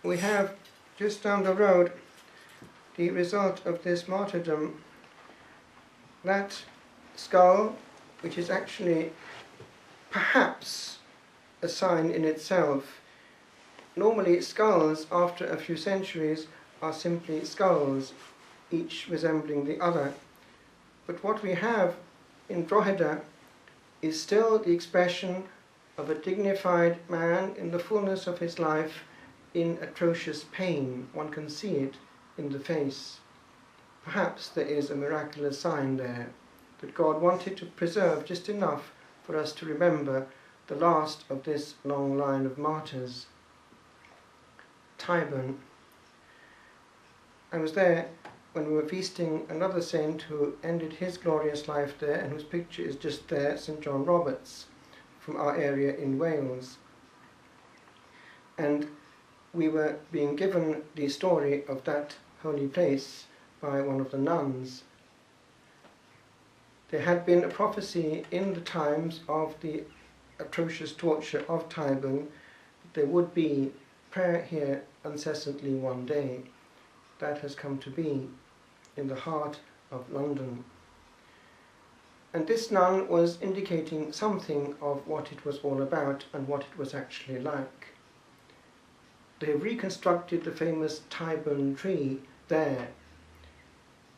we have just down the road the result of this martyrdom. That skull, which is actually perhaps a sign in itself. Normally skulls after a few centuries are simply skulls, each resembling the other. But what we have in Drogheda is still the expression of a dignified man in the fullness of his life in atrocious pain. One can see it in the face. Perhaps there is a miraculous sign there, that God wanted to preserve just enough for us to remember the last of this long line of martyrs. Tyburn. I was there when we were feasting another saint who ended his glorious life there, and whose picture is just there, St. John Roberts, from our area in Wales. And we were being given the story of that holy place by one of the nuns. There had been a prophecy in the times of the atrocious torture of Tyburn that there would be prayer here incessantly one day. That has come to be in the heart of London. And this nun was indicating something of what it was all about and what it was actually like. They have reconstructed the famous Tyburn tree there.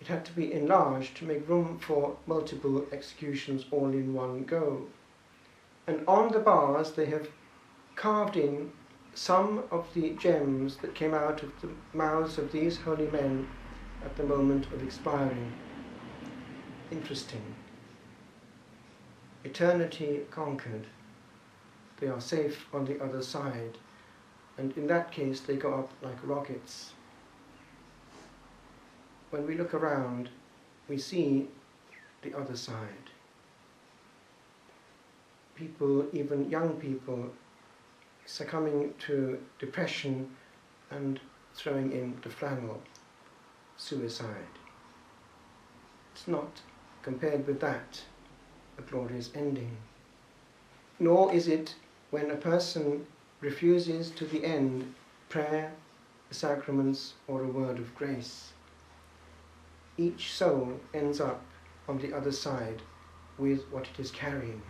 It had to be enlarged to make room for multiple executions all in one go. And on the bars they have carved in some of the gems that came out of the mouths of these holy men at the moment of expiring. Interesting. Eternity conquered. They are safe on the other side, and in that case they go up like rockets. When we look around, we see the other side. People, even young people, succumbing to depression and throwing in the flannel. Suicide. It's not, compared with that, a glorious ending. Nor is it when a person refuses to the end prayer, the sacraments, or a word of grace. Each soul ends up on the other side with what it is carrying.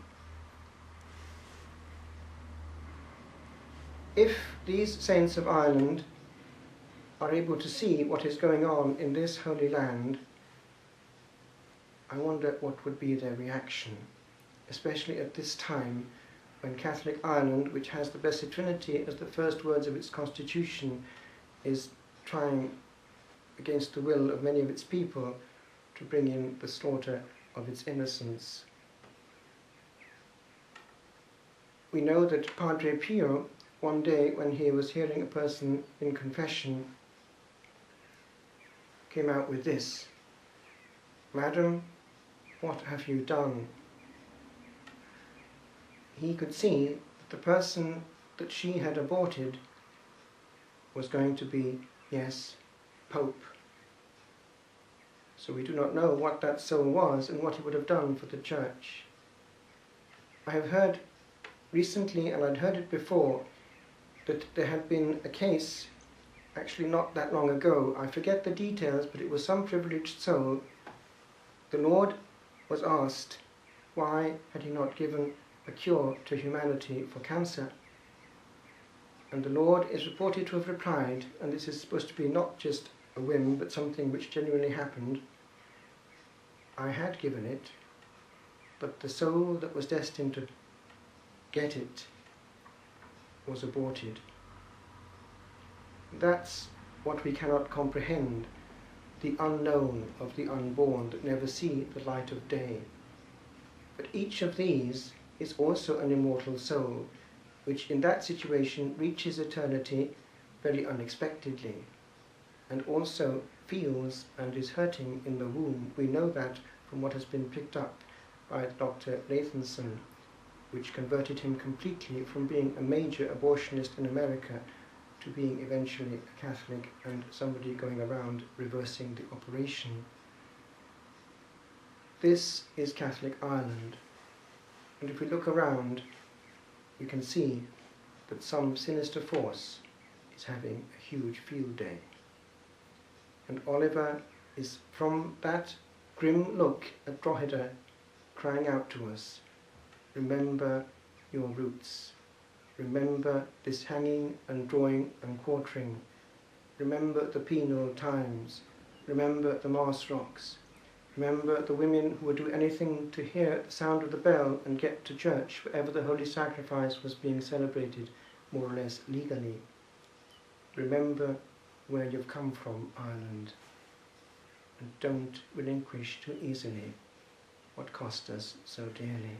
If these saints of Ireland are able to see what is going on in this holy land, I wonder what would be their reaction, especially at this time when Catholic Ireland, which has the Blessed Trinity as the first words of its constitution, is trying against the will of many of its people to bring in the slaughter of its innocents. We know that Padre Pio, one day when he was hearing a person in confession, came out with this: "Madam, what have you done?" He could see that the person that she had aborted was going to be, yes, Pope. So we do not know what that soul was and what he would have done for the Church. I have heard recently, and I'd heard it before, that there had been a case, actually not that long ago, I forget the details, but it was some privileged soul. The Lord was asked why had he not given a cure to humanity for cancer. And the Lord is reported to have replied, and this is supposed to be not just a whim, but something which genuinely happened: "I had given it, but the soul that was destined to get it was aborted." That's what we cannot comprehend, the unknown of the unborn that never see the light of day. But each of these is also an immortal soul, which in that situation reaches eternity very unexpectedly, and also feels and is hurting in the womb. We know that from what has been picked up by Dr. Nathanson, which converted him completely from being a major abortionist in America to being eventually a Catholic and somebody going around reversing the operation. This is Catholic Ireland. And if we look around, we can see that some sinister force is having a huge field day. And Oliver is, from that grim look at Drogheda, crying out to us, remember your roots. Remember this hanging and drawing and quartering. Remember the penal times. Remember the Mars rocks. Remember the women who would do anything to hear the sound of the bell and get to church wherever the holy sacrifice was being celebrated, more or less legally. Remember where you've come from, Ireland, and don't relinquish too easily what cost us so dearly.